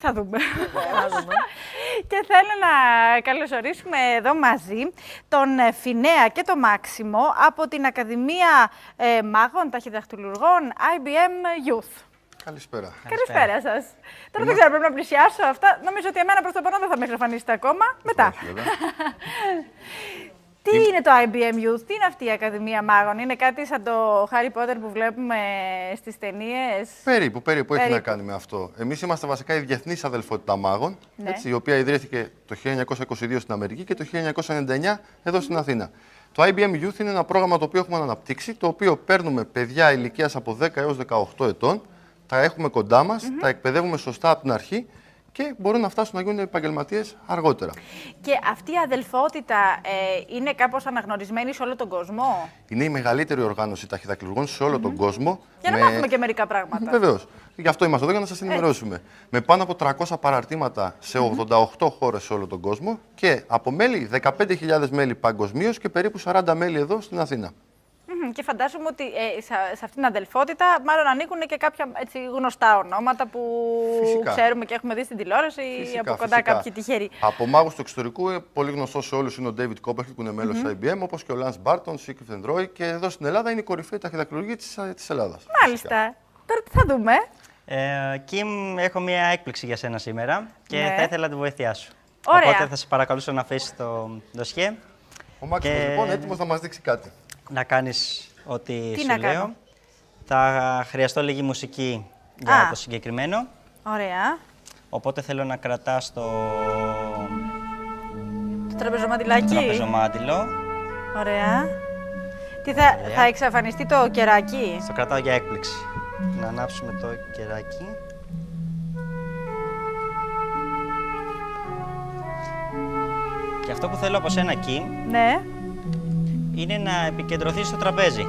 Θα δούμε. Και θέλω να καλωσορίσουμε εδώ μαζί τον Φινέα και τον Μάξιμο από την Ακαδημία Μάγων Ταχυδαχτυλουργών IBM Youth. Καλησπέρα. Καλησπέρα σας. Τώρα δεν ξέρω, πρέπει να πλησιάσω αυτά. Νομίζω ότι εμένα προς το παρόν δεν θα με εξαφανίσετε ακόμα. Μετά. Τι είναι το IBM Youth, τι είναι αυτή η Ακαδημία Μάγων, είναι κάτι σαν το Harry Potter που βλέπουμε στις ταινίες? Περίπου έχει να κάνει με αυτό. Εμείς είμαστε βασικά η Διεθνής Αδελφότητα Μάγων, ναι. Η οποία ιδρύθηκε το 1922 στην Αμερική και το 1999 εδώ στην Αθήνα. Το IBM Youth είναι ένα πρόγραμμα το οποίο έχουμε αναπτύξει, το οποίο παίρνουμε παιδιά ηλικίας από 10 έως 18 ετών, τα έχουμε κοντά μας, τα εκπαιδεύουμε σωστά από την αρχή και μπορούν να φτάσουν να γίνουν επαγγελματίες αργότερα. Και αυτή η αδελφότητα είναι κάπως αναγνωρισμένη σε όλο τον κόσμο? Είναι η μεγαλύτερη οργάνωση ταχυδαχτυλουργών σε όλο τον κόσμο. Για να μάθουμε και μερικά πράγματα. Βεβαίως. Γι' αυτό είμαστε εδώ για να σας ενημερώσουμε. Με πάνω από 300 παραρτήματα σε 88 χώρες σε όλο τον κόσμο και από μέλη 15.000 μέλη παγκοσμίως και περίπου 40 μέλη εδώ στην Αθήνα. Και φαντάζομαι ότι σε αυτήν την αδελφότητα μάλλον ανήκουν και κάποια έτσι, γνωστά ονόματα που ξέρουμε και έχουμε δει στην τηλεόραση ή από κοντά κάποιοι τυχεροί. Από μάγους του εξωτερικού, πολύ γνωστός σε όλους είναι ο David Copperfield που είναι μέλος της IBM, όπως και ο Lance Barton, Siegfried Roy και εδώ στην Ελλάδα είναι η κορυφαία ταχυδαχτυλουργοί της Ελλάδας. Μάλιστα. Φυσικά. Τώρα τι θα δούμε? Κιμ, έχω μία έκπληξη για σένα σήμερα και θα ήθελα τη βοήθειά σου. Ωραία. Οπότε θα σε παρακαλούσα να αφήσεις το ντοσιέ. Ο Μάξιμος λοιπόν έτοιμος να μας δείξει κάτι. Να κάνεις ό,τι τι σου να λέω. κάνω? Θα χρειαστώ λίγη μουσική για το συγκεκριμένο. Ωραία. Οπότε θέλω να κρατάς το τραπεζομάντιλάκι. Τραπεζομάντιλο. Ωραία. Τι θα εξαφανιστεί το κεράκι? Το κρατάω για έκπληξη. Να ανάψουμε το κεράκι. Και αυτό που θέλω από σένα εκεί είναι να επικεντρωθείς στο τραπέζι.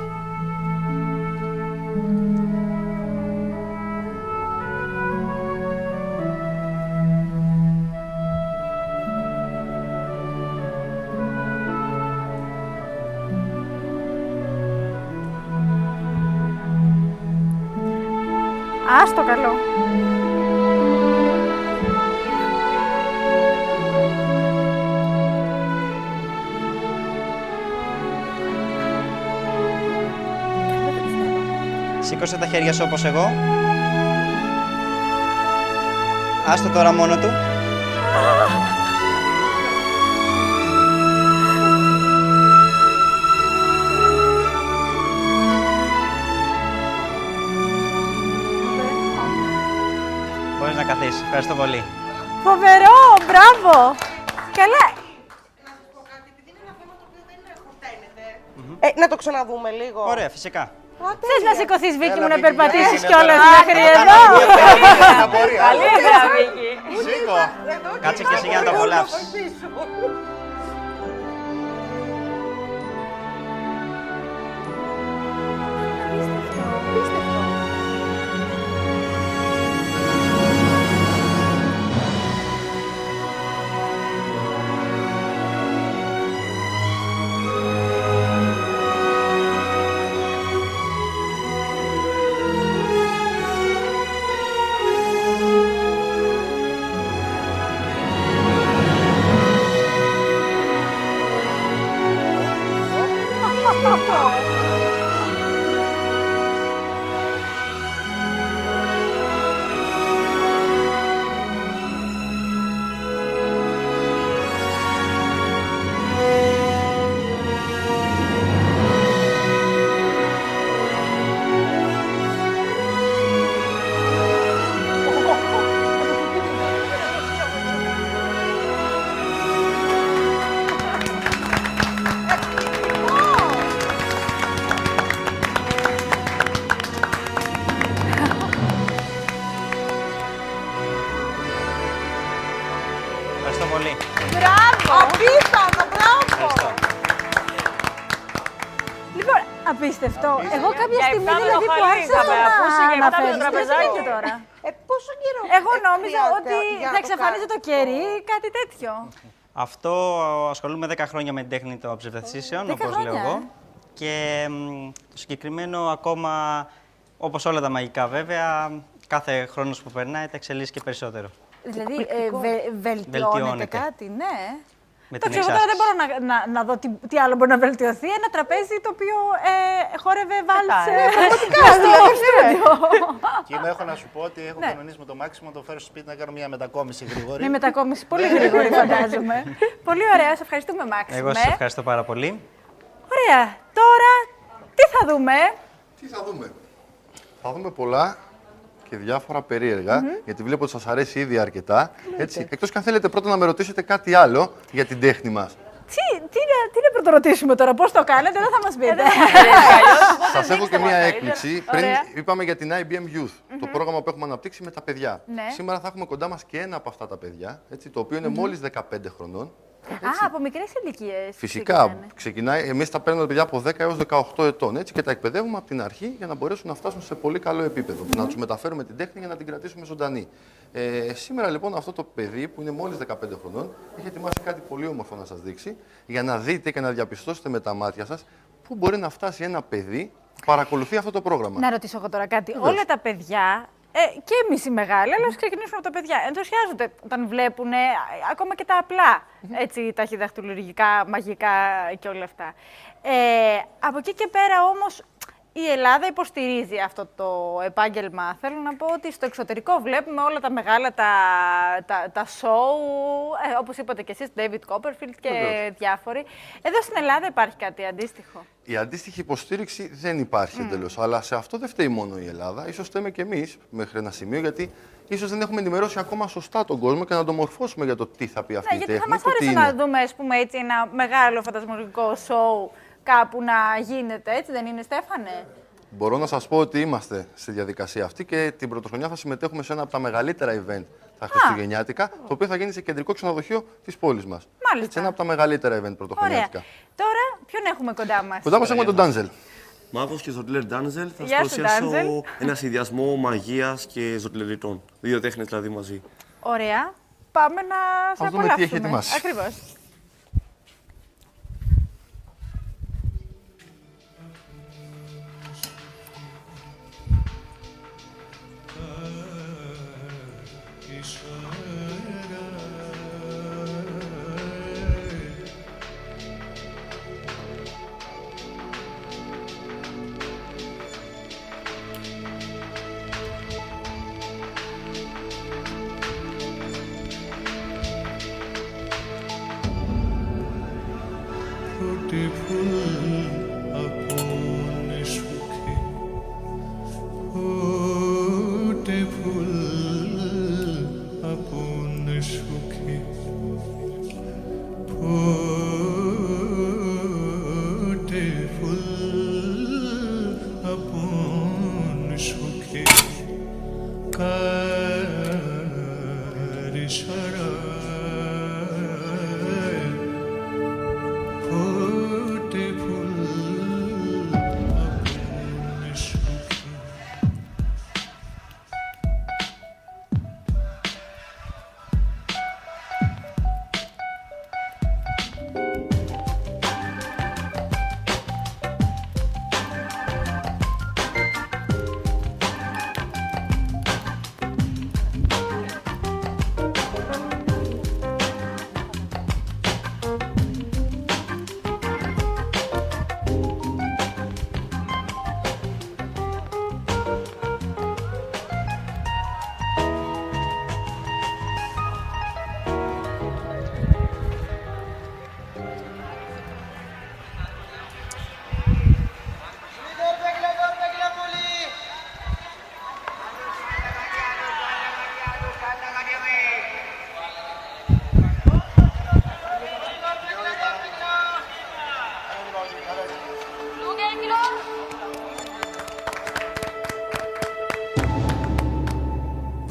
Άστο καλό. Σήκωσε τα χέρια σου όπως εγώ. Άστο τώρα μόνο του. Μπορείς να καθίσεις. Ευχαριστώ πολύ. Φοβερό! Μπράβο! Καλά! Να σας πω κάτι, επειδή είναι ένα θέμα το οποίο δεν χορταίνεται. Να το ξαναδούμε λίγο. Ωραία, φυσικά. Θες να σηκωθείς, Βίκη μου, να περπατήσεις κιόλας μέχρι εδώ? Καλύτερα, Βίκη. Σήκω! Κάτσε και εσύ για να το απολαύσεις. Ευχαριστώ πολύ. Μπράβο! Απίστευτο, μπράβο! Λοιπόν, απίστευτο. Εγώ κάποια στιγμή δηλαδή που άρχισα να αναφέρεις το τραπεζάκι τώρα. Πόσο καιρό Εγώ νόμιζα ότι θα εξαφανίζεται το κερί, κάτι τέτοιο. Αυτό ασχολούμαι 10 χρόνια με την τέχνη των ψευδεθήσεων, όπως λέω εγώ. Και το συγκεκριμένο ακόμα, όπως όλα τα μαγικά βέβαια, κάθε χρόνος που περνάει τα εξελίσσει και περισσότερο. Δηλαδή, βελτιώνεται Βελτιώνεται. κάτι, ναι. Με την Εντάξει, εγώ τώρα δεν εξάσκηση. μπορώ να δω τι άλλο μπορεί να βελτιωθεί. Ένα τραπέζι το οποίο χόρευε βάλτς Και είμαι, έχω να σου πω ότι έχω κανονίσει με το Μάξιμο να το φέρω στο σπίτι να κάνω μια μετακόμιση γρήγορη. Μια μετακόμιση πολύ γρήγορη, φαντάζομαι. Πολύ ωραία, σε ευχαριστούμε, Μάξιμε. Εγώ σας ευχαριστώ πάρα πολύ. Ωραία, τώρα τι θα δούμε. Τι θα δούμε. Θα δούμε πολλά και διάφορα περίεργα, γιατί βλέπω ότι σας αρέσει ήδη αρκετά. Έτσι. Εκτός και αν θέλετε πρώτα να με ρωτήσετε κάτι άλλο για την τέχνη μας. Τι να πρωτορωτήσουμε τώρα, πώς το κάνετε, δεν θα μας πείτε. Σας έχω και μία έκπληξη. Πριν Ωραία. είπαμε για την IBM Youth, το πρόγραμμα που έχουμε αναπτύξει με τα παιδιά. Ναι. Σήμερα θα έχουμε κοντά μας και ένα από αυτά τα παιδιά, έτσι, το οποίο είναι μόλις 15 χρονών. Α, από μικρές ηλικίες. Φυσικά, ξεκινάει. Εμείς τα παίρνουμε παιδιά από 10 έως 18 ετών έτσι, και τα εκπαιδεύουμε από την αρχή για να μπορέσουν να φτάσουν σε πολύ καλό επίπεδο. Να τους μεταφέρουμε την τέχνη για να την κρατήσουμε ζωντανή. Σήμερα λοιπόν αυτό το παιδί που είναι μόλις 15 χρονών έχει ετοιμάσει κάτι πολύ όμορφο να σας δείξει για να δείτε και να διαπιστώσετε με τα μάτια σας πού μπορεί να φτάσει ένα παιδί που παρακολουθεί αυτό το πρόγραμμα. Να ρωτήσω εγώ τώρα κάτι. Βεβαίως. Όλα τα παιδιά, και εμείς οι μεγάλοι, αλλά ας ξεκινήσουμε από τα παιδιά, ενθουσιάζονται όταν βλέπουν ακόμα και τα απλά, έτσι, ταχυδαχτυλουργικά, μαγικά και όλα αυτά. Από εκεί και πέρα όμως, η Ελλάδα υποστηρίζει αυτό το επάγγελμα. Θέλω να πω ότι στο εξωτερικό βλέπουμε όλα τα μεγάλα τα show, όπως είπατε και εσείς, David Copperfield και Βεβαίως. διάφοροι. Εδώ στην Ελλάδα υπάρχει κάτι αντίστοιχο. Η αντίστοιχη υποστήριξη δεν υπάρχει εντελώς. Αλλά σε αυτό δεν φταίει μόνο η Ελλάδα. Ίσως φταίμε και εμείς μέχρι ένα σημείο, γιατί ίσως δεν έχουμε ενημερώσει ακόμα σωστά τον κόσμο και να τον μορφώσουμε για το τι θα πει αυτή Ναι, η γιατί τέχνη. θα μας το τι άρεσε να είναι. δούμε, ας πούμε, έτσι, ένα μεγάλο φαντασμολογικό show κάπου να γίνεται, έτσι δεν είναι, Στέφανε? Μπορώ να σας πω ότι είμαστε στη διαδικασία αυτή και την πρωτοχρονιά θα συμμετέχουμε σε ένα από τα μεγαλύτερα event τα χριστουγεννιάτικα, το οποίο θα γίνει σε κεντρικό ξενοδοχείο της πόλης μας. Μάλιστα. Έτσι, ένα από τα μεγαλύτερα event Ωραία. πρωτοχρονιάτικα. Τώρα, ποιον έχουμε κοντά μας? Κοντά μας έχουμε τον Ντάνζελ. Μάγος και Ζωτλέρ Ντάνζελ. Θα Γεια σας σου, παρουσιάσω Ντάνζελ. ένα συνδυασμό μαγείας και ζωτλεριτών. Δύο τέχνες δηλαδή μαζί. Ωραία. Πάμε να σε Ας δούμε τι απολαύσουμε. έχει ετοιμάσει. Ακριβώς.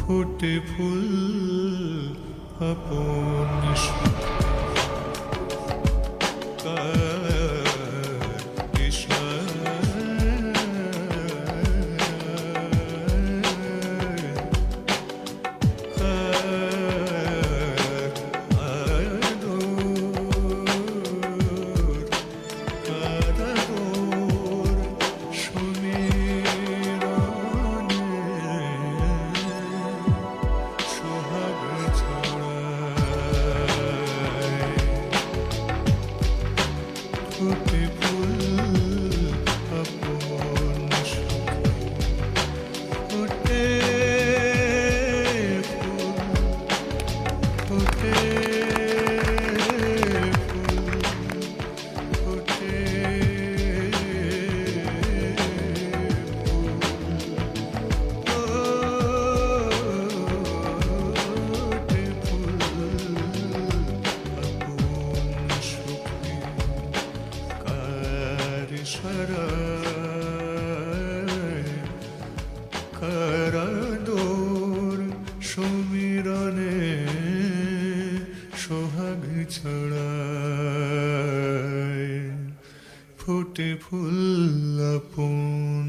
फूटे फूल अपन का ছড়ায় ফুটে ফুল আপন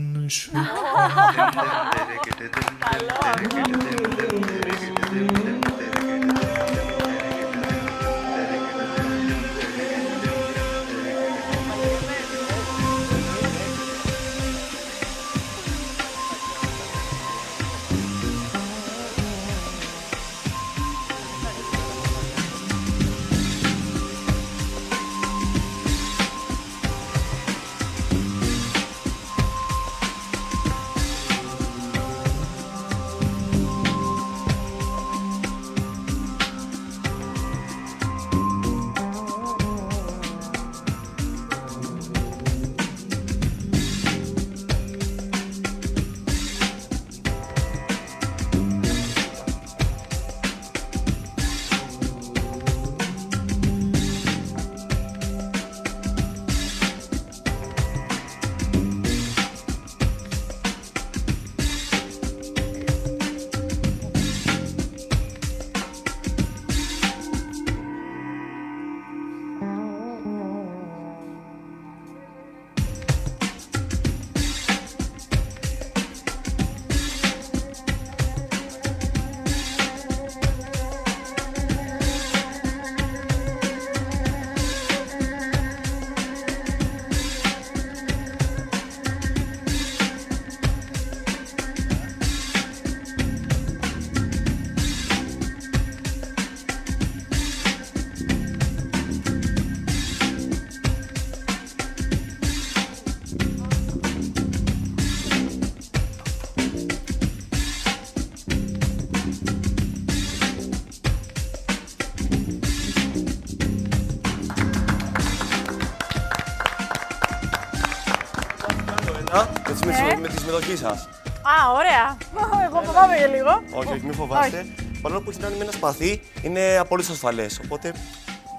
Με τη συμμετοχή σας. Α, ωραία. Εγώ φοβάμαι για λίγο. Όχι, μην φοβάστε. Παρόλο που έχει να είναι με ένα σπαθί, είναι απολύτως ασφαλές. Οπότε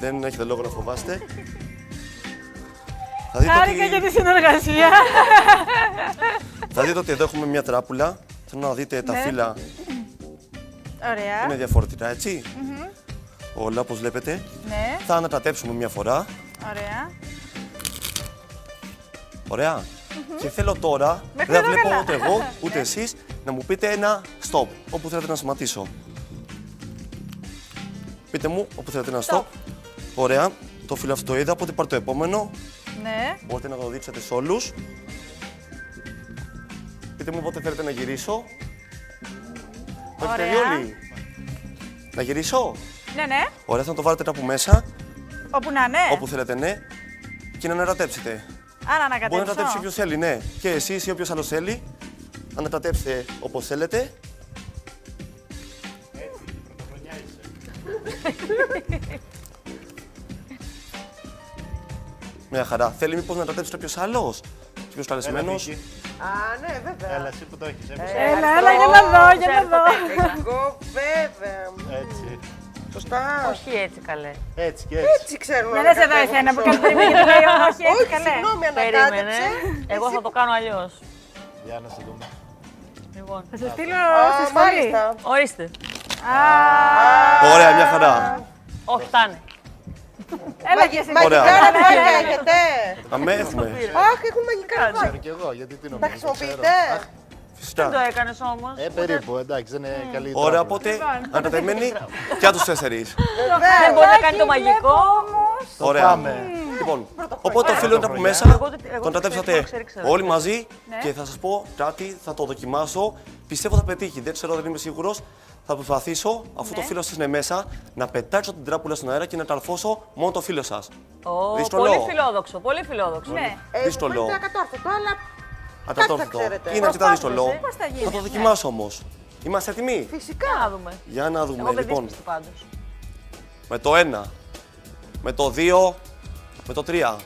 δεν έχετε λόγο να φοβάστε. Χάρηκα για τη συνεργασία. Θα δείτε ότι εδώ έχουμε μια τράπουλα. Θέλω να δείτε τα φύλλα. Ωραία. Είναι διαφορετικά, έτσι. Όλα, όπως βλέπετε. Ναι. Θα ανατατέψουμε μια φορά. Ωραία. Ωραία. Και θέλω τώρα, Μέχρι δεν εδώ βλέπω καλά. ούτε εγώ, ούτε εσείς, να μου πείτε ένα stop, όπου θέλετε να σταματήσω. Πείτε μου, όπου θέλετε ένα stop. Ωραία. Το φύλλο αυτό το είδα, οπότε πάρω το επόμενο. Ναι. Μπορείτε να το δείξετε σε όλους. Πείτε μου πότε θέλετε να γυρίσω. Το έχετε δει Ωραία. όλοι. Να γυρίσω. Ναι, ναι. Ωραία, θα το βάλετε κάπου μέσα, Όπου να ναι. όπου θέλετε, ναι. Και να ανατατέψετε. Α, να ανακατέψω. Μπορεί να ανατατέψει όποιος θέλει, ναι. Και εσείς ή όποιος άλλος θέλει. Ανατατέψτε όπως θέλετε. Μια χαρά. Θέλει μήπως να ανατατέψει κάποιος άλλος. Κάποιος καλεσμένος. Α, ναι, βέβαια. Έλα, εσύ που το έχεις. Έλα, έλα, για να δω, για να δω. Εγώ βέβαια. Έτσι. Σωστά. Όχι έτσι καλέ. Έτσι και έτσι. Έτσι ξέρουμε. Για να σε δω εσένα που κάνεις περίμενε και το λέει όχι έτσι Όχι, καλέ. συγγνώμη, Περίμενε. ανακάτεψε. Εγώ θα το κάνω αλλιώς. Για να σε δούμε. Λοιπόν, Θα σε στείλω Α, στη σχολή. μάλιστα. ορίστε. Ωραία, μια χαρά. Όχι, φτάνει. Έλα και εσύ. Ωραία. Μαγικά ραβδάκια έχετε. Αμέ, έχουμε. Αχ, έχουν μαγικά ραβδάκια. Ξέρω κι εγώ, γιατί τι Τα νομίζω. χρησιμοποιείτε. Φυσικά. Δεν το έκανες όμως. Περίπου, εντάξει, δεν είναι καλή η Ωραία, τράπουλα. οπότε ανατατεμένοι και από τους 4. Δεν μπορεί να κάνει το μαγικό. Ωραία. Πάμε. Λοιπόν, οπότε το φύλλο είναι από μέσα, εγώ τον ανατατέψατε ξέρω. όλοι μαζί και θα σας πω κάτι, θα το δοκιμάσω. Πιστεύω θα πετύχει, δεν ξέρω, δεν είμαι σίγουρος. Θα προσπαθήσω, αφού το φύλλο σας είναι μέσα, να πετάξω την τράπουλα στον αέρα και να ταρφώσω μόνο το φύλλο σας. Δύσκολο. Πολύ φιλόδοξο, πολύ φιλόδοξο. Ναι. Μπορείτε να κατόρθωτο, αλλά Ατατόρθωτο. ξέρετε. Είναι αρκετά δύσκολο. Πώς θα γίνει. Θα το δοκιμάσω όμως. Είμαστε έτοιμοι. φυσικά. Να δούμε. Για να δούμε, Εγώ δεν λοιπόν. δύσπιστη πάντως. Με το 1, με το 2, με το 3.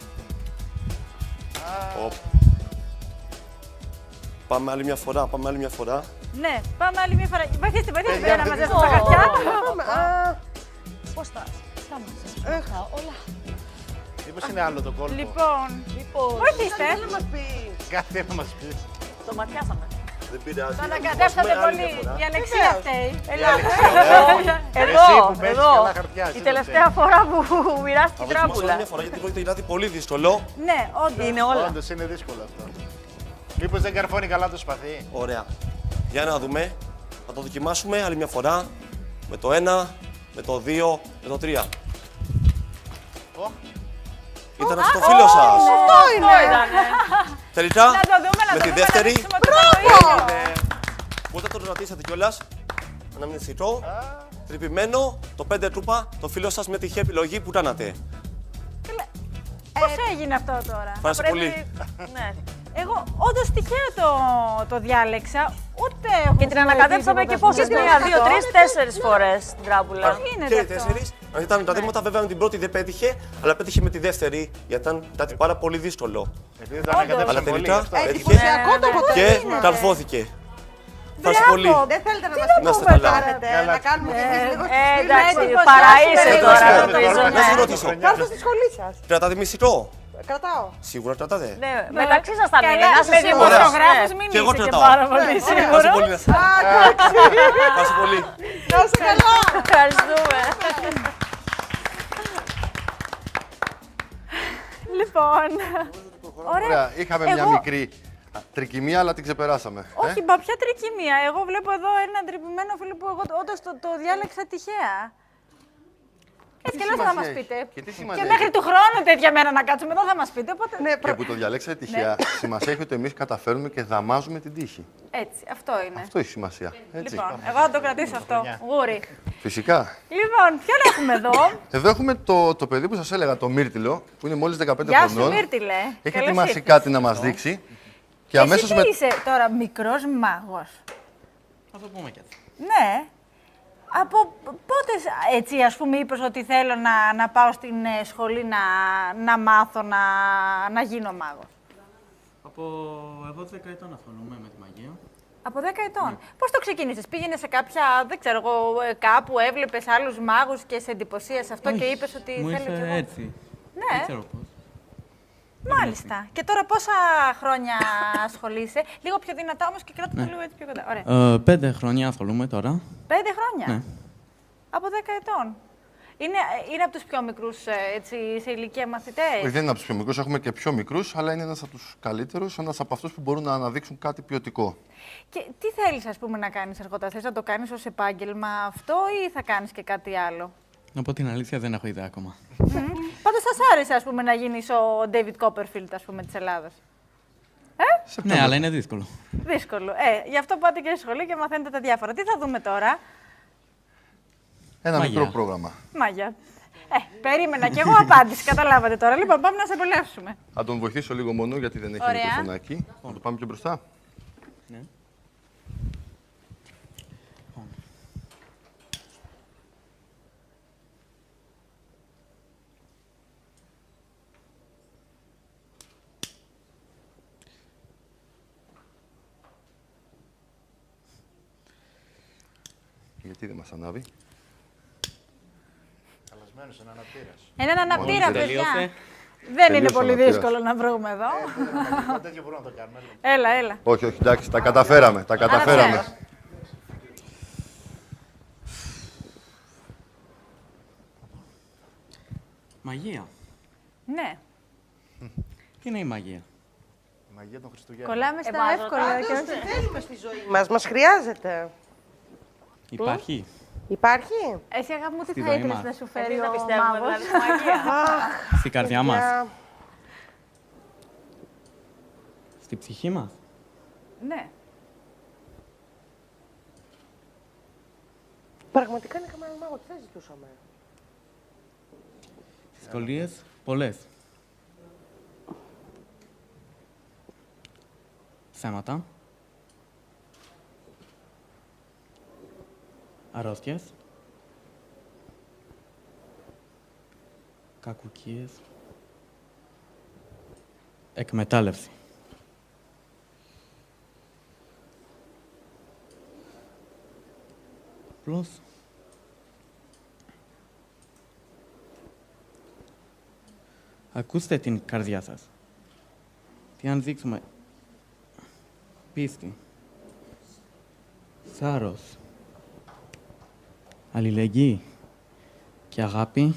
Πάμε άλλη μια φορά, πάμε άλλη μια φορά. Ναι, πάμε άλλη μια φορά. Βοηθήστε, βοηθήστε να μαζέψουμε τα χαρτιά. Α, Πώς θα. Σταμάτησε. Όλα. Μήπως είναι άλλο το κόλπο. Λοιπόν, Λοιπόν, βοηθήστε. να μας πει. Κάτι να μας πεις. το ματιάσαμε. Δεν πειράζει. Το ανακατέψατε πολύ. Η Αλεξία φταίει. Εδώ, που παίζεις εδώ. καλά χαρτιά, εσύ Η το τελευταία φορά που μοιράστηκε Θα η δοκιμάσω τράπουλα. μια φορά γιατί πρόκειται για κάτι πολύ δύσκολο. Ναι, όντως. Είναι όλα. Όντως είναι δύσκολο αυτό. Μήπως δεν καρφώνει καλά το σπαθί. Ωραία. Για να δούμε. Θα το δοκιμάσουμε άλλη μια φορά. Με το 1, με το 2, με το 3. Ήταν αυτό το φίλο σας. Αυτό ήταν. Τελικά, Να το δούμε, να με το τη δούμε, δεύτερη, να δείξουμε το ίδιο. μπορείτε να το ρωτήσετε κιόλας. Αναμνηστικό, τρυπημένο, το 5 τρούπα, το φίλο σας με τυχαία επιλογή που κάνατε. Πώς έγινε αυτό τώρα? Πάρα πολύ. Ναι. Εγώ όντως τυχαίο το διάλεξα, ούτε έχω Και την ανακατέψαμε και πόσες, μία, δύο, τρεις, 4 φορές την τράπουλα. Πώς γίνεται Και οι αυτό? 4. Αν ήταν τα δείγματα, βέβαια με την πρώτη δεν πέτυχε, αλλά πέτυχε με τη δεύτερη, γιατί ήταν κάτι πάρα πολύ δύσκολο. Επειδή το ανακατέψαμε Αλλά πολύ. τελικά αυτό. έτυχε Εντυπωσιακό το και αποτέλεσμα. καρφώθηκε. Ευχαριστώ πολύ. Δεν θέλετε να μας Να είστε καλά. κάνετε, να κάνουμε και εμείς λίγο Εντάξει, εντυπωσιάσουμε παραείσαι λίγο. τώρα Να νομίζω. σας Ναι. ρωτήσω, Κάτω στη σχολή σας. κρατάτε μυστικό. Κρατάω. Σίγουρα κρατάτε. Ναι, μεταξύ σας θα μείνει, Καλά, να με είστε σίγουρος. δημοσιογράφους Ναι. μην Και εγώ είσαι και κρατάω. πάρα πολύ Ευχαριστώ σίγουρος. πολύ. Ευχαριστώ πολύ. Να είστε καλά. Ευχαριστούμε. Λοιπόν, Ωραία, είχαμε μια Εγώ- μικρή τρικυμία, αλλά την ξεπεράσαμε. όχι, μα ποια τρικυμία. Εγώ βλέπω εδώ έναν τρυπημένο φίλο που εγώ όντως το διάλεξα τυχαία. Έτσι και θα μας σημασία πείτε. έχει? Και τι σημασία Και μέχρι έχει? του χρόνου τέτοια μέρα να κάτσουμε εδώ θα μας πείτε. Οπότε... Ναι, Και που το διαλέξατε τυχαία, σημασία έχει ότι εμείς καταφέρνουμε και δαμάζουμε την τύχη. Έτσι, αυτό είναι. Αυτό έχει σημασία. Έτσι. Λοιπόν, εγώ θα το κρατήσω αυτό. Γούρι. Φυσικά. Λοιπόν, ποιον έχουμε εδώ? Εδώ έχουμε το παιδί που σας έλεγα, το Μύρτιλο, που είναι μόλις 15 Γεια σου, χρονών. Μύρτιλε. Έχει Καλώς ετοιμάσει ήρθες. κάτι να μας δείξει. Και Εσύ αμέσως τι με... είσαι τώρα, μικρός μάγος? Θα το πούμε κι έτσι. Ναι. Από πότε έτσι ας πούμε είπες ότι θέλω να πάω στην σχολή να μάθω να γίνω μάγος? Από εγώ 10 ετών ασχολούμαι με τη μαγεία. Από 10 ετών. Πώς το ξεκίνησες? Πήγαινες σε κάποια, δεν ξέρω εγώ, κάπου έβλεπες άλλους μάγους και σε εντυπωσίασε αυτό και είπες ότι μου θέλω κι ήρθε εγώ? έτσι. Ναι. Δεν ξέρω πώς. Μάλιστα. Και τώρα πόσα χρόνια ασχολείσαι? Λίγο πιο δυνατά όμως και κράτα το λίγο έτσι πιο κοντά. Ωραία. 5 χρόνια ασχολούμαι τώρα. 5 χρόνια. Ναι. Από 10 ετών. Είναι από τους πιο μικρούς έτσι, σε ηλικία μαθητές. Όχι, δεν είναι από τους πιο μικρούς, έχουμε και πιο μικρούς, αλλά είναι ένας από τους καλύτερους, ένας από αυτούς που μπορούν να αναδείξουν κάτι ποιοτικό. Και τι θέλεις ας πούμε να κάνεις αργότερα? Θες να το κάνεις ως επάγγελμα αυτό ή θα κάνεις και κάτι άλλο? Να πω την αλήθεια, δεν έχω ιδέα ακόμα. Πάντως θα σ' άρεσε ας πούμε να γίνεις ο David Copperfield ας πούμε της Ελλάδας. Ναι, αλλά είναι δύσκολο. Δύσκολο. Γι' αυτό πάτε και στη σχολή και μαθαίνετε τα διάφορα. Τι θα δούμε τώρα? Ένα Μαγεία. μικρό πρόγραμμα. Μάγια. Περίμενα κι εγώ απάντηση, καταλάβατε τώρα. Λοιπόν, πάμε να σε απολαύσουμε. Θα τον βοηθήσω λίγο μόνο γιατί δεν έχει Ωραία. μικροφωνάκι. Να το πάμε πιο μπροστά. Ναι. Γιατί δεν μας ανάβει. Καλεσμένος, είναι αναπτήρας. Έναν αναπτήρα, παιδιά. Τελείωσε. Δεν είναι Τελείωσε ο πολύ αναπτήρας. δύσκολο να βρούμε εδώ. Το τέτοιο μπορούμε να το κάνουμε. Έλα, έλα. Όχι, όχι, εντάξει, τα καταφέραμε. Τα καταφέραμε. Μαγεία. Ναι. Τι είναι η μαγεία? Η μαγεία των Χριστουγέννων. Κολλάμε στα Βάζω εύκολα. Πάντως και όχι- τι θέλουμε στη ζωή μας χρειάζεται. Υπάρχει. Υπάρχει. Εσύ, αγάπη μου, τι Στη θα ζωή ήθελες μας. να σου φέρει Εμείς ο να πιστεύουμε μάγος? δηλαδή στη μαγεία. Στην καρδιά μας. Για- Στη ψυχή μας. Ναι. Πραγματικά είναι καμία μάγο, τι θα ζητούσαμε. Δυσκολίες πολλές. Θέματα. Αρρώστιες. Κακουχίες. Εκμετάλλευση. Απλώς ακούστε την καρδιά σας. Τι αν δείξουμε πίστη, θάρρος, αλληλεγγύη και αγάπη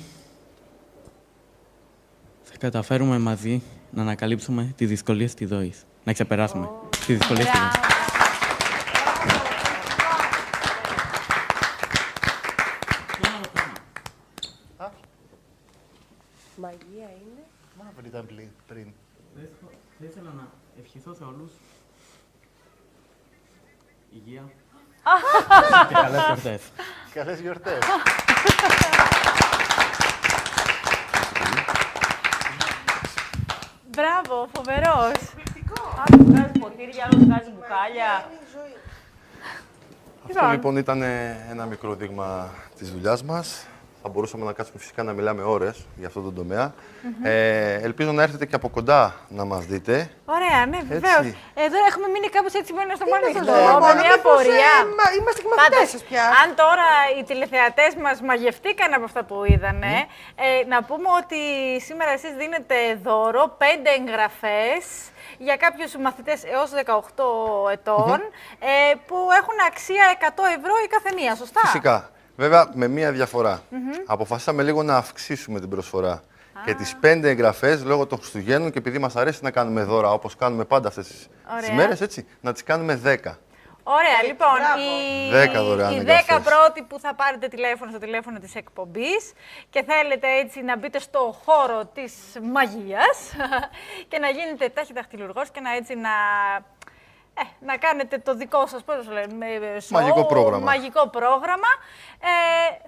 θα καταφέρουμε μαζί να ανακαλύψουμε τις δυσκολίες της ζωής. Να ξεπεράσουμε τις δυσκολίες της ζωής. Μαγεία είναι. Μαύρη ήταν πριν. Θα ήθελα να ευχηθώ σε όλους υγεία και καλές γιορτές. Καλές γιορτές. Μπράβο, φοβερός. Άλλος βγάζει ποτήρια, άλλος βγάζει μπουκάλια. Αυτό λοιπόν ήταν ένα μικρό δείγμα της δουλειάς μας. Θα μπορούσαμε να κάτσουμε φυσικά να μιλάμε ώρες για αυτό το τομέα. Ελπίζω να έρθετε και από κοντά να μας δείτε. Ωραία, ναι, βεβαίως. Εδώ έχουμε μείνει κάπως έτσι μόνο στο μόνιμο. Με Με μια πορεία. Είμαστε και μαθητές σας πια. Αν τώρα οι τηλεθεατές μας μαγευτήκαν από αυτά που είδανε, να πούμε ότι σήμερα εσείς δίνετε δώρο 5 εγγραφές για κάποιους μαθητές έως 18 ετών που έχουν αξία 100 ευρώ η καθεμία, σωστά? Φυσικά. Βέβαια, με μία διαφορά. Αποφασίσαμε λίγο να αυξήσουμε την προσφορά. Και τις 5 εγγραφές λόγω των Χριστουγέννων και επειδή μας αρέσει να κάνουμε δώρα όπως κάνουμε πάντα αυτές τις μέρες, έτσι, να τις κάνουμε 10. Ωραία, λοιπόν, οι 10 πρώτοι που θα πάρετε τηλέφωνο στο τηλέφωνο της εκπομπής και θέλετε έτσι να μπείτε στο χώρο της μαγείας και να γίνετε ταχυδαχτυλουργός και να έτσι να κάνετε το δικό σας, πώς το λέμε, μαγικό πρόγραμμα,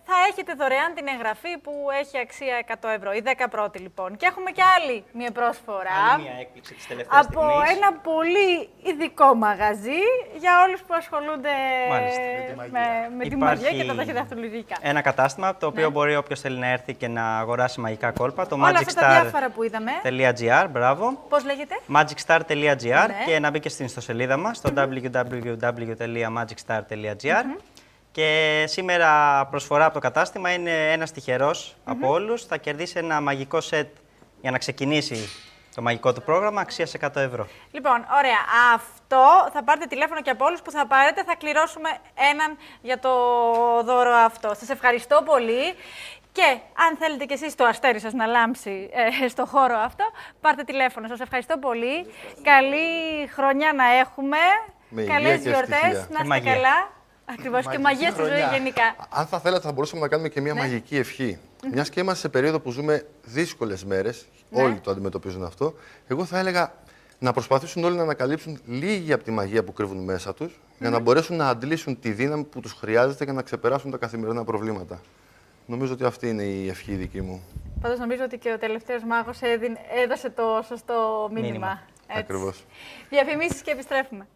θα έχετε δωρεάν την εγγραφή που έχει αξία 100 ευρώ. Οι 10 πρώτοι λοιπόν. Και έχουμε και άλλη μια προσφορά Άλλη μια έκπληξη της τελευταίας από στιγμής. ένα πολύ ειδικό μαγαζί για όλους που ασχολούνται με τη μαγεία και τα ταχυδαχτυλουργικά. Ένα κατάστημα το οποίο μπορεί όποιος θέλει να έρθει και να αγοράσει μαγικά κόλπα. Το όλα αυτά τα διάφορα που είδαμε. magicstar.gr, μπράβο. Πώς λέγεται? magicstar.gr Ναι. και να μπει και στην ιστοσελίδα μας στο www.magicstar.gr. Και σήμερα προσφορά από το κατάστημα είναι ένας τυχερός από όλους. Θα κερδίσει ένα μαγικό σετ για να ξεκινήσει το μαγικό του πρόγραμμα αξίας 100 ευρώ. Λοιπόν, ωραία. Αυτό θα πάρετε τηλέφωνο και από όλους που θα πάρετε. Θα κληρώσουμε έναν για το δώρο αυτό. Σας ευχαριστώ πολύ. Και αν θέλετε κι εσείς το αστέρι σας να λάμψει στο χώρο αυτό, πάρτε τηλέφωνο. Σας ευχαριστώ πολύ. Καλή χρονιά να έχουμε. Καλές γιορτές. Να είστε καλά. Ακριβώς. Και μαγεία στη ζωή γενικά. Αν θα θέλατε, θα μπορούσαμε να κάνουμε και μια μαγική ευχή. Μιας και είμαστε σε περίοδο που ζούμε δύσκολες μέρες, όλοι το αντιμετωπίζουν αυτό, εγώ θα έλεγα να προσπαθήσουν όλοι να ανακαλύψουν λίγη από τη μαγεία που κρύβουν μέσα τους, για να μπορέσουν να αντλήσουν τη δύναμη που τους χρειάζεται για να ξεπεράσουν τα καθημερινά προβλήματα. Νομίζω ότι αυτή είναι η ευχή δική μου. Πάντως νομίζω ότι και ο τελευταίος μάγος έδωσε το σωστό μήνυμα. Ακριβώς. Διαφημίσεις και επιστρέφουμε.